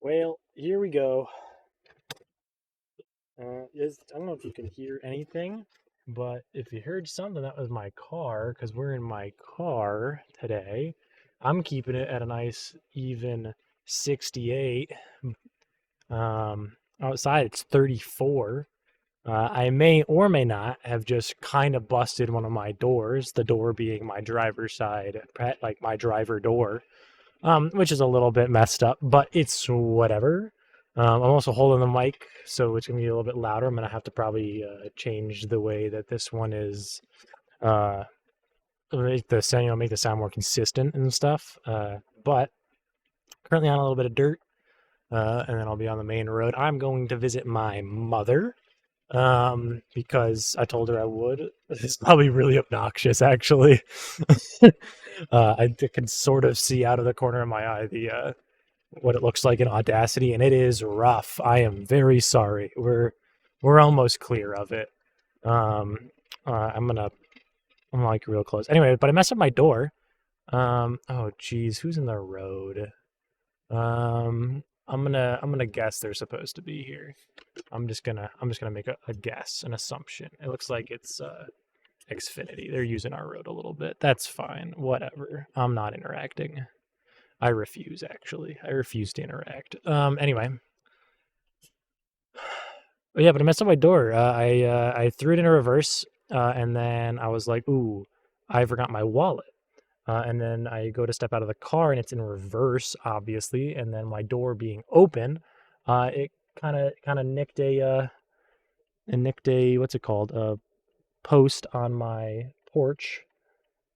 Well, here we go. I don't know if you can hear anything, but if you heard something, that was my car, because we're in my car today. I'm keeping it at a nice even 68. Outside it's 34. I may or may not have just kind of busted one of my doors, the door being my driver's side, like my driver door, which is a little bit messed up, but it's whatever. I'm also holding the mic, so it's gonna be a little bit louder. I'm gonna have to probably change the way that this one is, uh, make the sound, make the sound more consistent and stuff. But currently on a little bit of dirt, and then I'll be on the main road. I'm going to visit my mother, because I told her I would. It's probably really obnoxious, actually. I can sort of see out of the corner of my eye the what it looks like in Audacity, and it is rough. I am very sorry. We're almost clear of it. Um, I'm like real close. Anyway, but I messed up my door. Oh geez, who's in the road? I'm gonna guess they're supposed to be here. I'm just gonna make a guess, an assumption. It looks like it's Xfinity. They're using our road a little bit. That's fine. Whatever. I'm not interacting. I refuse, actually. I refuse to interact. Anyway. Oh, yeah, but I messed up my door. I threw it in a reverse, and then I was like, ooh, I forgot my wallet. And then I go to step out of the car, and it's in reverse, obviously. And then my door being open, it kind of nicked a what's it called, a post on my porch,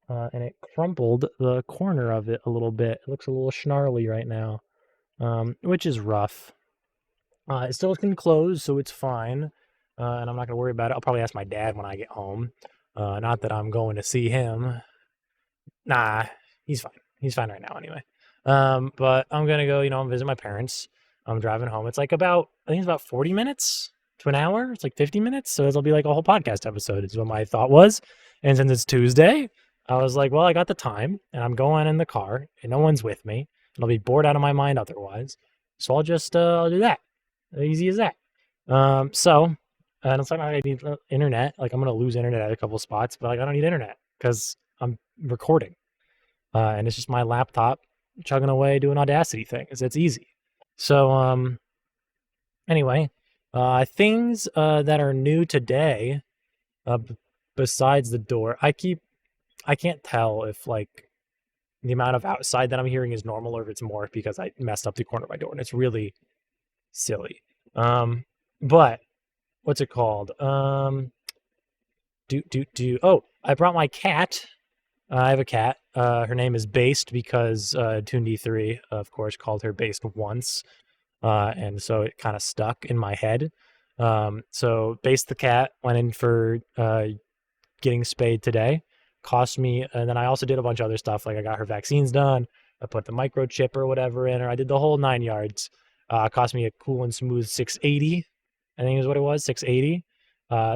and it crumpled the corner of it a little bit. It looks a little snarly right now, which is rough. It still can close, so it's fine, and I'm not gonna worry about it. I'll probably ask my dad when I get home. Not that I'm going to see him. Nah, he's fine. He's fine right now anyway. But I'm gonna go, visit my parents. I'm driving home. It's like I think it's about 40 minutes to an hour. It's like 50 minutes. So it'll be like a whole podcast episode, is what my thought was. And since it's Tuesday, I was like, well, I got the time and I'm going in the car and no one's with me. And I'll be bored out of my mind otherwise. So I'll do that. Easy as that. And it's like I need internet. Like I'm gonna lose internet at a couple spots, but like I don't need internet because I'm recording. And it's just my laptop chugging away doing Audacity things. It's easy. So anyway, things that are new today, besides the door, I can't tell if like the amount of outside that I'm hearing is normal or if it's more because I messed up the corner of my door, and it's really silly. But what's it called? Oh, I brought my cat. I have a cat. Her name is Based because Toon D3, of course, called her Based once, and so it kind of stuck in my head. So Based the cat went in for getting spayed today. Cost me, and then I also did a bunch of other stuff. Like I got her vaccines done. I put the microchip or whatever in her. I did the whole 9 yards. Cost me a cool and smooth 680. I think is what it was, 680.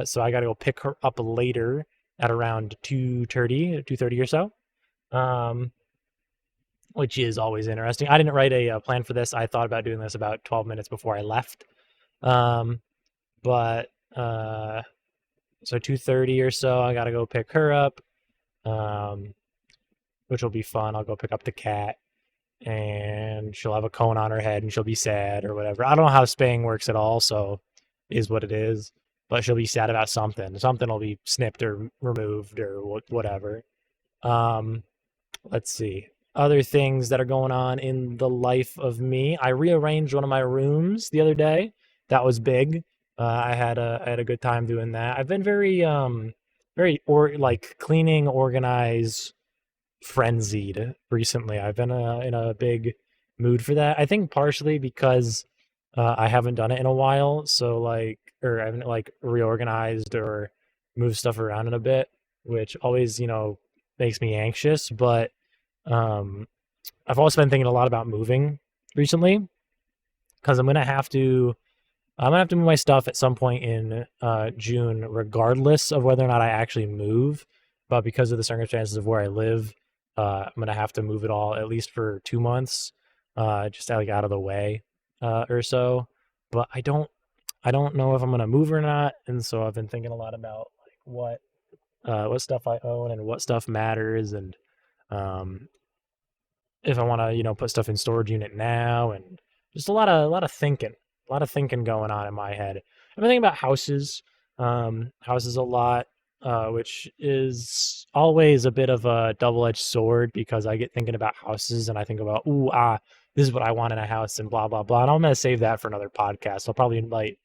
So I got to go pick her up later at around 2:30 or so, which is always interesting. I didn't write a plan for this. I thought about doing this about 12 minutes before I left. But so 2:30 or so, I got to go pick her up, which will be fun. I'll go pick up the cat, and she'll have a cone on her head, and she'll be sad or whatever. I don't know how spaying works at all, so it is what it is. But she'll be sad about something. Something will be snipped or removed or whatever. Let's see. Other things that are going on in the life of me. I rearranged one of my rooms the other day. That was big. I had a good time doing that. I've been like cleaning, organize, frenzied recently. I've been in a big mood for that. I think partially because I haven't done it in a while, so or I haven't like reorganized or moved stuff around in a bit, which always makes me anxious. But I've also been thinking a lot about moving recently because I'm gonna have to move my stuff at some point in June, regardless of whether or not I actually move. But because of the circumstances of where I live, I'm gonna have to move it all at least for 2 months, just like out of the way. or so, but I don't know if I'm gonna move or not, and so I've been thinking a lot about like what stuff I own and what stuff matters, and um, if I want to, put stuff in storage unit now, and just a lot of thinking going on in my head. I've been thinking about houses a lot, which is always a bit of a double-edged sword because I get thinking about houses and I think about, this is what I want in a house and blah blah blah. And I'm gonna save that for another podcast. I'll probably invite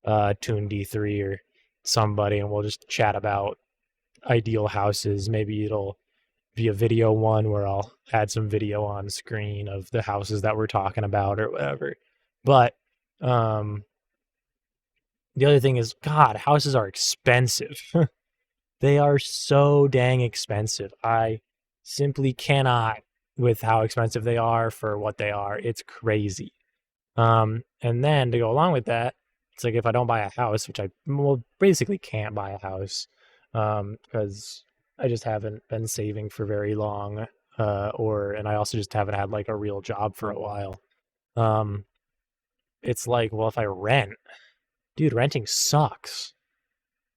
Toon D3 or somebody, and we'll just chat about ideal houses. Maybe it'll be a video one where I'll add some video on screen of the houses that we're talking about or whatever. But um, the other thing is, God, houses are expensive. They are so dang expensive. I simply cannot with how expensive they are for what they are. It's crazy. And then to go along with that, it's like if I don't buy a house, which I basically can't buy a house, because I just haven't been saving for very long, and I also just haven't had like a real job for a while. Um, it's like, well, if I rent, dude, renting sucks.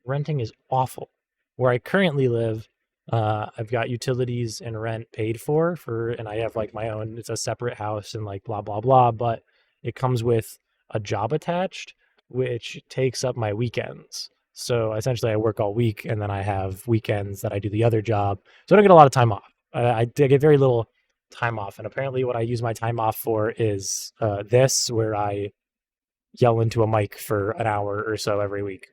Renting is awful. Where I currently live, I've got utilities and rent paid and I have like my own, it's a separate house and like blah, blah, blah, but it comes with a job attached, which takes up my weekends. So essentially I work all week and then I have weekends that I do the other job. So I don't get a lot of time off. I get very little time off. And apparently what I use my time off for is where I yell into a mic for an hour or so every week,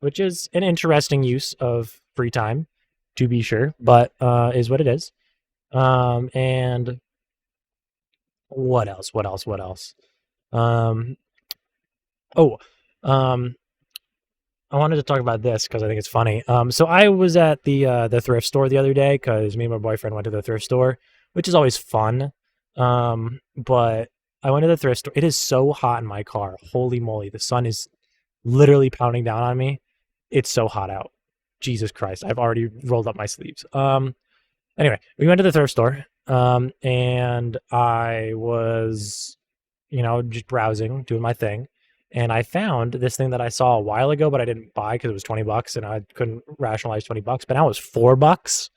which is an interesting use of free time, to be sure, but is what it is. And what else? What else? What else? Um, oh, um, I wanted to talk about this because I think it's funny. So I was at the thrift store the other day because me and my boyfriend went to the thrift store, which is always fun. But I went to the thrift store. It is so hot in my car. Holy moly, the sun is literally pounding down on me. It's so hot out. Jesus Christ, I've already rolled up my sleeves. Anyway, we went to the thrift store. And I was, just browsing, doing my thing. And I found this thing that I saw a while ago, but I didn't buy because it was $20 and I couldn't rationalize $20. But now it's $4.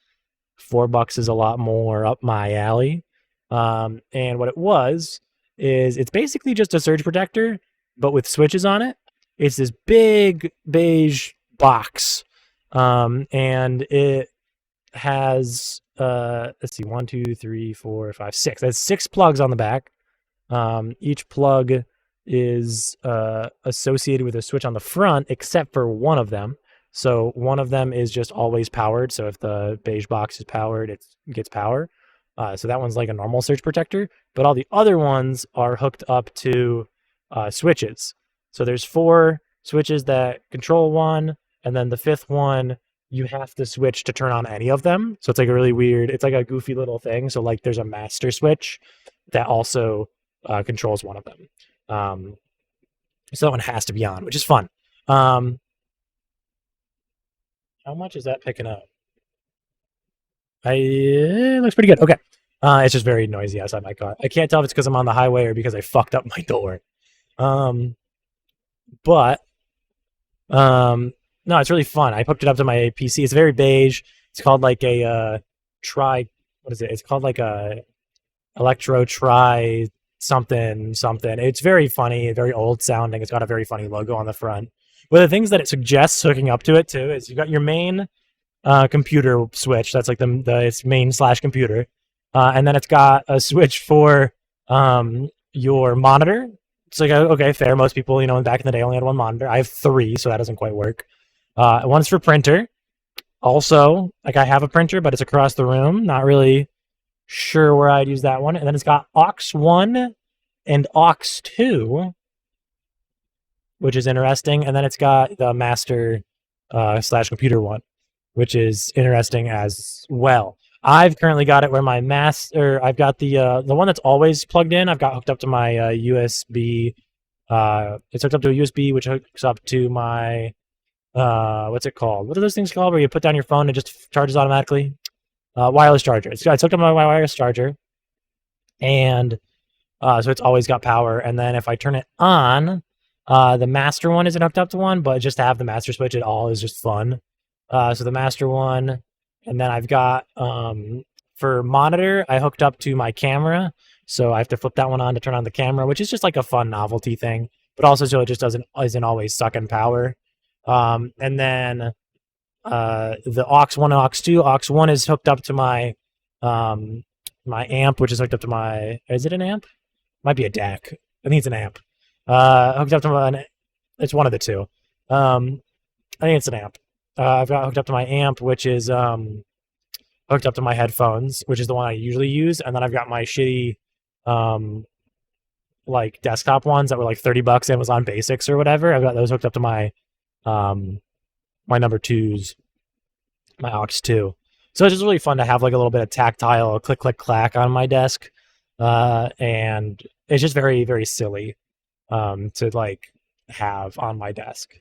$4 is a lot more up my alley. And what it was is it's basically just a surge protector, but with switches on it. It's this big beige box. And it has, let's see, 1, 2, 3, 4, 5, 6. There's 6 plugs on the back. Each plug is associated with a switch on the front, except for one of them. So one of them is just always powered. So if the beige box is powered, it gets power. So that one's like a normal surge protector, but all the other ones are hooked up to switches. So there's 4 switches that control one, and then the 5th one you have to switch to turn on any of them. So it's like a really weird, it's like a goofy little thing. So like there's a master switch that also controls one of them. So that one has to be on, which is fun. How much is that picking up? It looks pretty good. Okay. It's just very noisy outside my car. I can't tell if it's because I'm on the highway or because I fucked up my door. But no, it's really fun. I hooked it up to my PC. It's very beige. It's called like a what is it? It's called like a Electro Tri something. It's very funny, very old sounding. It's got a very funny logo on the front. But the things that it suggests hooking up to it too is you got your main computer switch. That's like its main / computer. And then it's got a switch for your monitor. It's like, okay, fair. Most people, back in the day only had one monitor. I have 3, so that doesn't quite work. One's for printer. Also, like I have a printer, but it's across the room. Not really sure where I'd use that one. And then it's got aux 1 and aux 2, which is interesting. And then it's got the master / computer one, which is interesting as well. I've currently got it where my I've got the one that's always plugged in. I've got hooked up to my USB. It's hooked up to a USB, which hooks up to my what's it called? What are those things called where you put down your phone and it just charges automatically? Wireless charger. It's hooked up to my wireless charger, and so it's always got power. And then if I turn it on, the master one isn't hooked up to one, but just to have the master switch at all is just fun. So the master one, and then I've got for monitor, I hooked up to my camera, so I have to flip that one on to turn on the camera, which is just like a fun novelty thing, but also so it just isn't always sucking power. And then the aux 1 and aux 2. Aux 1 is hooked up to my my amp, which is hooked up to my. Is it an amp? Might be a DAC. I think it's an amp. Hooked up to my. It's one of the two. I think it's an amp. I've got hooked up to my amp, which is hooked up to my headphones, which is the one I usually use, and then I've got my shitty like desktop ones that were like $30 Amazon Basics or whatever. I've got those hooked up to my my number twos, my aux 2. So it's just really fun to have like a little bit of tactile click click clack on my desk, and it's just very very silly to like have on my desk.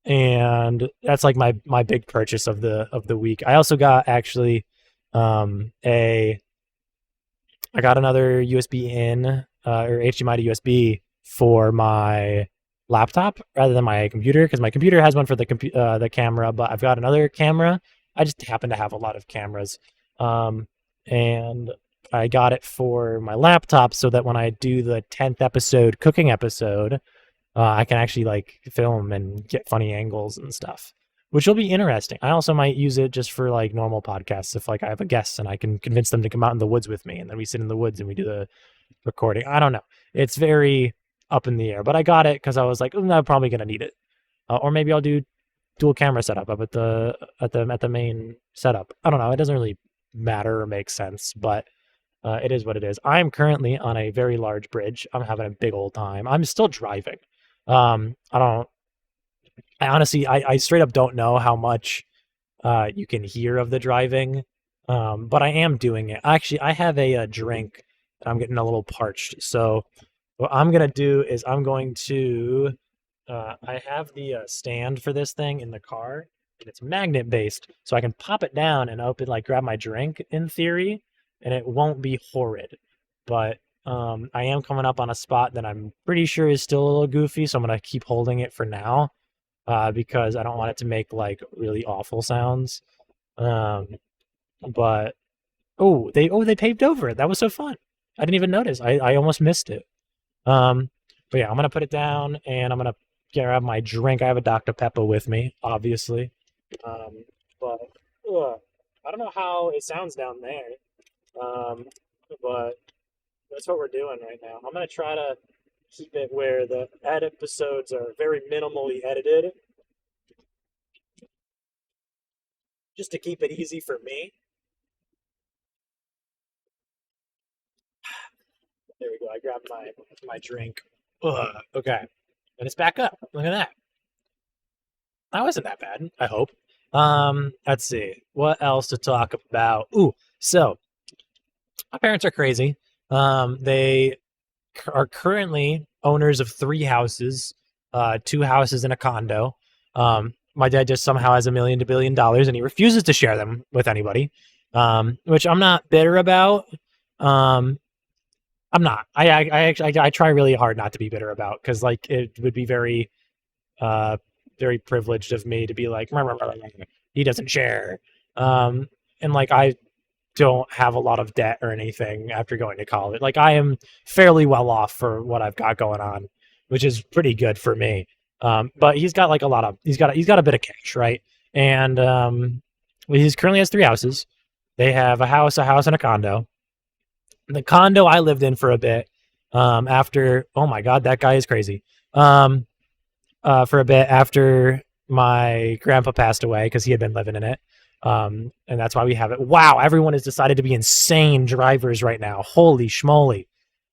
And that's like my big purchase of the week. I also got actually I got another USB in or HDMI to USB for my laptop rather than my computer, because my computer has one for the camera, but I've got another camera. I just happen to have a lot of cameras, and I got it for my laptop so that when I do the 10th episode, cooking episode, I can actually like film and get funny angles and stuff, which will be interesting. I also might use it just for like normal podcasts if like I have a guest and I can convince them to come out in the woods with me, and then we sit in the woods and we do the recording. I don't know. It's very up in the air, but I got it because I was like, I'm probably gonna need it, or maybe I'll do dual camera setup up at the main setup. I don't know. It doesn't really matter or make sense, but it is what it is. I am currently on a very large bridge. I'm having a big old time. I'm still driving. I honestly, I straight up don't know how much you can hear of the driving, but I am doing it. Actually, I have a drink and I'm getting a little parched. So what I'm going to do is I'm going to, I have the stand for this thing in the car, and it's magnet based. So I can pop it down and open, like grab my drink in theory, and it won't be horrid. But I am coming up on a spot that I'm pretty sure is still a little goofy, so I'm gonna keep holding it for now, because I don't want it to make like really awful sounds. But they paved over it. That was so fun. I didn't even notice. I almost missed it. But yeah, I'm gonna put it down and I'm gonna grab my drink. I have a Dr. Pepper with me, obviously. But I don't know how it sounds down there. But that's what we're doing right now. I'm going to try to keep it where the episodes are very minimally edited, just to keep it easy for me. There we go. I grabbed my drink. Okay. And it's back up. Look at that. That wasn't that bad, I hope. Let's see. What else to talk about? So my parents are crazy. They are currently owners of 3 houses, 2 houses and a condo. My dad just somehow has $1 million to $1 billion, and he refuses to share them with anybody, which I'm not bitter about. I'm not. I try really hard not to be bitter about, because like it would be very, very privileged of me to be like, he doesn't share, and like I don't have a lot of debt or anything after going to college. Like I am fairly well off for what I've got going on, which is pretty good for me. But he's got like he's got a bit of cash, right? And he currently has 3 houses. They have a house, and a condo. The condo I lived in for a bit, after, oh my God, that guy is crazy. For a bit after my grandpa passed away, because he had been living in it. And that's why we have it. Wow, everyone has decided to be insane drivers right now. Holy schmoly.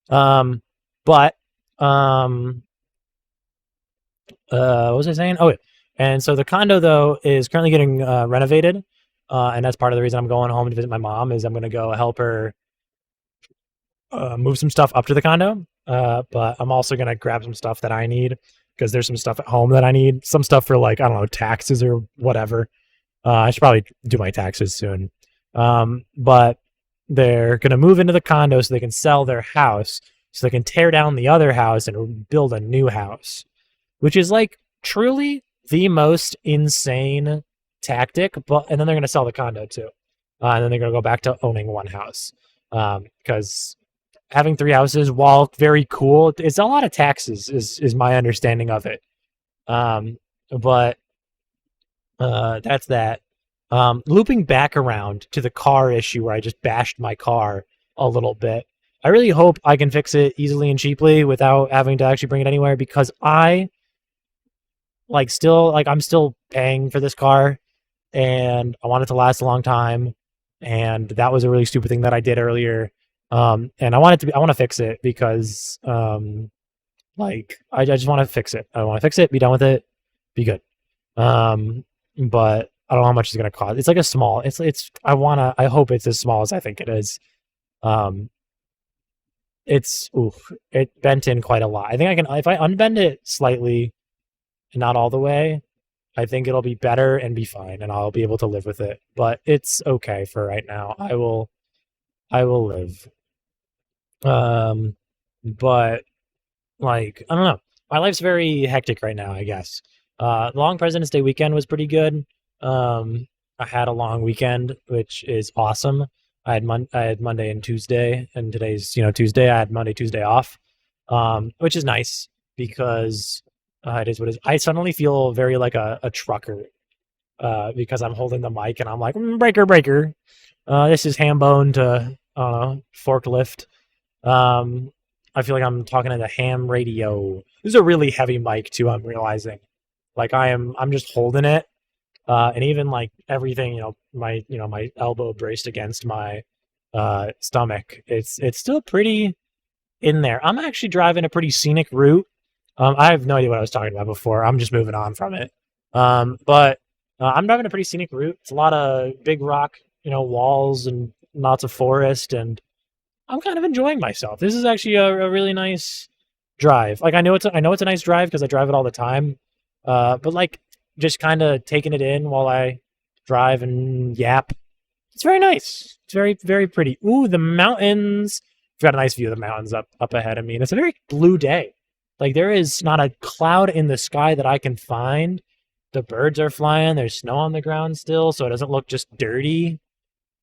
What was I saying? Oh, yeah. And so the condo, though, is currently getting renovated. And that's part of the reason I'm going home to visit my mom, is I'm going to go help her move some stuff up to the condo. But I'm also going to grab some stuff that I need, because there's some stuff at home that I need. Some stuff for, like, I don't know, taxes or whatever. I should probably do my taxes soon. But they're going to move into the condo so they can sell their house, so they can tear down the other house and build a new house, which is like truly the most insane tactic. But and then they're going to sell the condo too, and then they're going to go back to owning one house, because having three houses, while very cool, it's a lot of taxes. Is my understanding of it. But that's that. Looping back around to the car issue where I just bashed my car a little bit. I really hope I can fix it easily and cheaply without having to actually bring it anywhere, because I'm still paying for this car and I want it to last a long time. And that was a really stupid thing that I did earlier. And I want to fix it because, I just want to fix it. I want to fix it, be done with it, be good. But I don't know how much it's going to cost. It's like a small, I hope it's as small as I think it is. It bent in quite a lot. I think I can, if I unbend it slightly, not all the way, I think it'll be better and be fine and I'll be able to live with it. But it's okay for right now. I will live. But I don't know. My life's very hectic right now, I guess. Long President's Day weekend was pretty good. I had a long weekend, which is awesome. I had Monday and Tuesday, and today's Tuesday. I had Monday, Tuesday off, which is nice because it is what it is. I suddenly feel very like a trucker because I'm holding the mic and I'm like breaker. This is ham bone to forklift. I feel like I'm talking to the ham radio. This is a really heavy mic too. I'm realizing, I'm just holding it, and even like everything, my elbow braced against my stomach. It's still pretty in there. I'm actually driving a pretty scenic route. I have no idea what I was talking about before. I'm just moving on from it. But I'm driving a pretty scenic route. It's a lot of big rock, walls and lots of forest, and I'm kind of enjoying myself. This is actually a really nice drive. I know it's a nice drive because I drive it all the time. But just kind of taking it in while I drive and yap. It's very nice. It's very, very pretty. Ooh, the mountains. I've got a nice view of the mountains up ahead of me. And it's a very blue day. There is not a cloud in the sky that I can find. The birds are flying. There's snow on the ground still, so it doesn't look just dirty.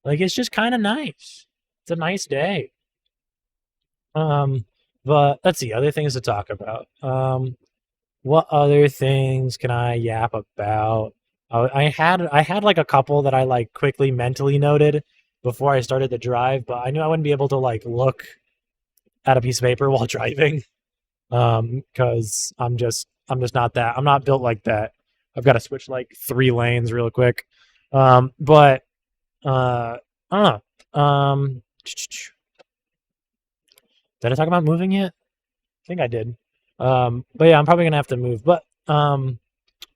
It's just kind of nice. It's a nice day. But let's see, other things to talk about. What other things can I yap about? I had a couple that I quickly mentally noted before I started the drive, but I knew I wouldn't be able to look at a piece of paper while driving. Because I'm just not that. I'm not built like that. I've got to switch 3 lanes real quick. But I don't know. Did I talk about moving yet? I think I did. But yeah, I'm probably gonna have to move. But I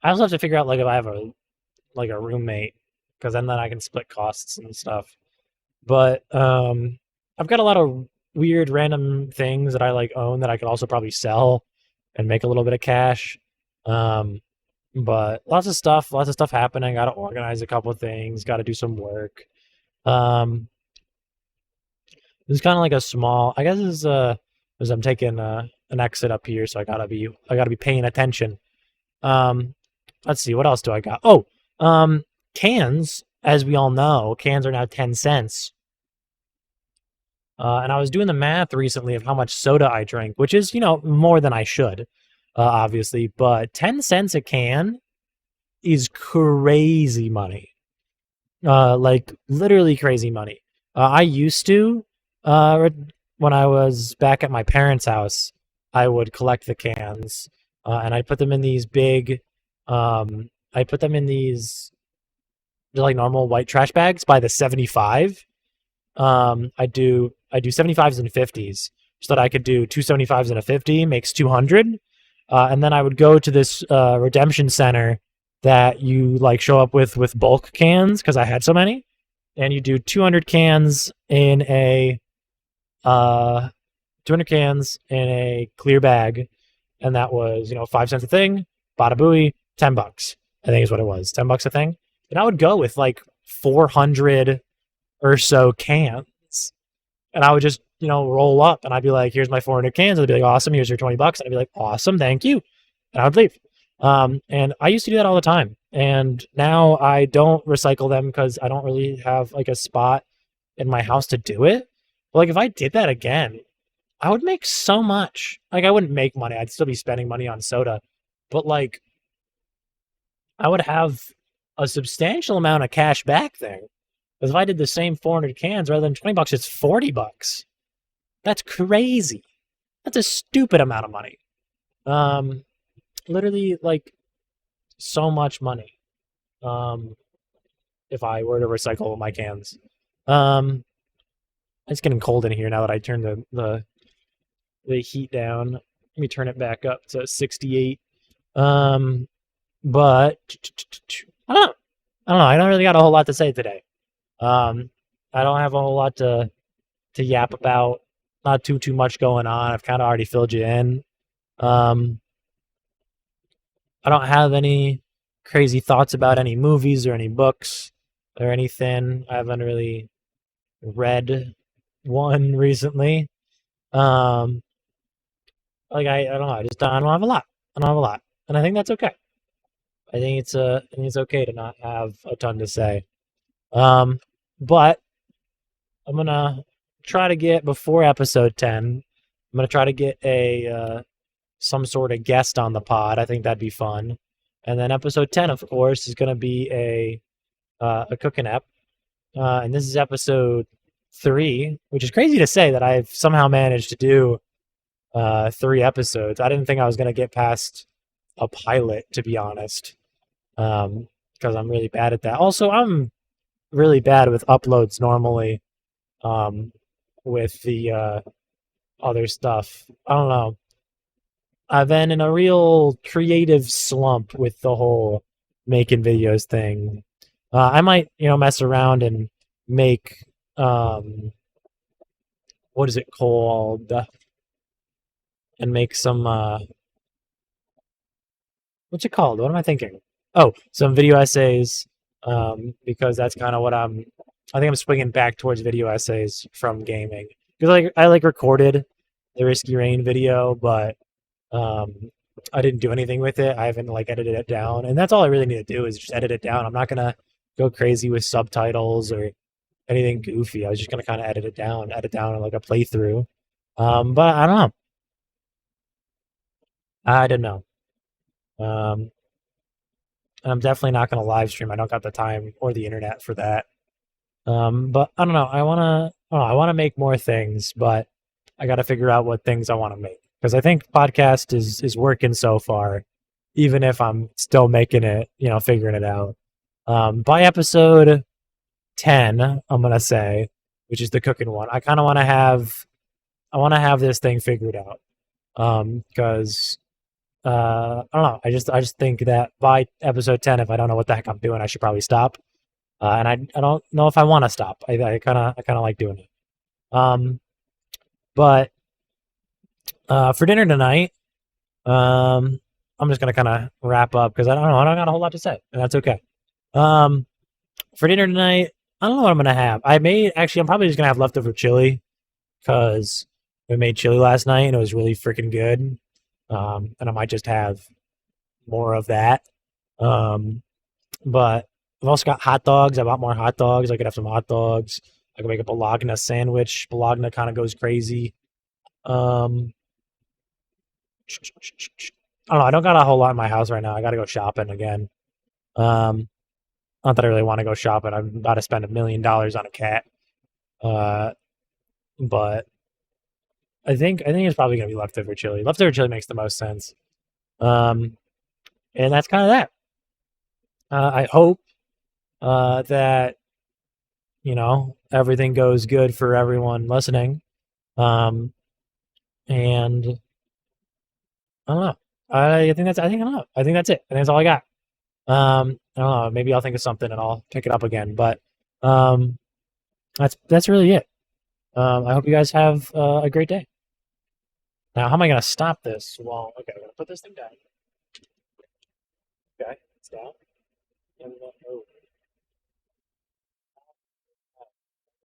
also have to figure out if I have a roommate, because then I can split costs and stuff. But I've got a lot of weird random things that I own that I could also probably sell and make a little bit of cash. But lots of stuff happening. Got to organize a couple of things. Got to do some work. This is kind of a small. I guess this is as I'm taking an exit up here, so I gotta be paying attention. Let's see, what else do I got? Oh, cans. As we all know, cans are now 10 cents. And I was doing the math recently of how much soda I drink, which is, more than I should, obviously. But 10 cents a can is crazy money. Literally crazy money. I used to, when I was back at my parents' house, I would collect the cans, and I'd put them in these big, they're normal white trash bags by the 75. I do 75s and 50s so that I could do 2 75s and a 50 makes 200. And then I would go to this redemption center that you show up with bulk cans, because I had so many, and you do 200 cans in a 200 cans in a clear bag, and that was 5 cents a thing. Bada booey, $10. I think is what it was, $10 a thing. And I would go with 400 or so cans, and I would just, roll up and I'd be like, here's my 400 cans. I'd be like, awesome. Here's your 20 bucks. And I'd be like, awesome. Thank you. And I would leave. And I used to do that all the time. And now I don't recycle them because I don't really have like a spot in my house to do it. But like if I did that again, I would make so much. Like I wouldn't make money. I'd still be spending money on soda. But like I would have a substantial amount of cash back there. Because if I did the same 400 cans rather than 20 bucks, it's 40 bucks. That's crazy. That's a stupid amount of money. Literally like so much money. If I were to recycle my cans. It's getting cold in here now that I turned the heat down. Let me turn it back up to 68. But I don't know. I don't know. I don't really got a whole lot to say today. I don't have a whole lot to yap about. Not too much going on. I've kind of already filled you in. I don't have any crazy thoughts about any movies or any books or anything. I haven't really read one recently. Like I don't know. I don't have a lot. I don't have a lot, and I think that's okay. I think it's okay to not have a ton to say. But I'm gonna try to get before episode 10. I'm gonna try to get a some sort of guest on the pod. I think that'd be fun. And then episode 10, of course, is gonna be a cooking app. And this is episode 3, which is crazy to say that I've somehow managed to do 3 episodes. I didn't think I was gonna get past a pilot, to be honest, because I'm really bad at that. Also, I'm really bad with uploads normally. With the other stuff, I don't know. I've been in a real creative slump with the whole making videos thing. I might, mess around and make what is it called? And make some what's it called? What am I thinking? Oh, some video essays. Because that's kind of what I think I'm swinging back towards video essays from gaming. Because I recorded the Risky Rain video, but I didn't do anything with it. I haven't edited it down, and that's all I really need to do is just edit it down. I'm not gonna go crazy with subtitles or anything goofy. I was just gonna kind of edit down like a playthrough. But I don't know. I don't know. I'm definitely not gonna live stream. I don't got the time or the internet for that. But I don't know. I wanna make more things, but I got to figure out what things I want to make because I think podcast is working so far, even if I'm still making it, figuring it out. By episode 10, I'm gonna say, which is the cooking one, I kind of want to have this thing figured out. Because I don't know. I just think that by episode 10, if I don't know what the heck I'm doing, I should probably stop. And I don't know if I want to stop. I kind of like doing it. But for dinner tonight, I'm just gonna kind of wrap up because I don't know. I don't got a whole lot to say, and that's okay. For dinner tonight, I don't know what I'm gonna have. I'm probably just gonna have leftover chili because we made chili last night and it was really freaking good. And I might just have more of that. But I've also got hot dogs. I bought more hot dogs. I could have some hot dogs. I could make a bologna sandwich. Bologna kind of goes crazy. I don't know. I don't got a whole lot in my house right now. I got to go shopping again. Not that I really want to go shopping. I'm about to spend $1 million on a cat. But I think it's probably gonna be leftover chili. Leftover chili makes the most sense. And that's kind of that. I hope that everything goes good for everyone listening. And I don't know. I think I don't know. I think that's it. I think that's all I got. I don't know. Maybe I'll think of something and I'll pick it up again. But that's really it. I hope you guys have a great day. Now, how am I going to stop this? Well, okay, I'm going to put this thing down. Okay, it's down. And, oh.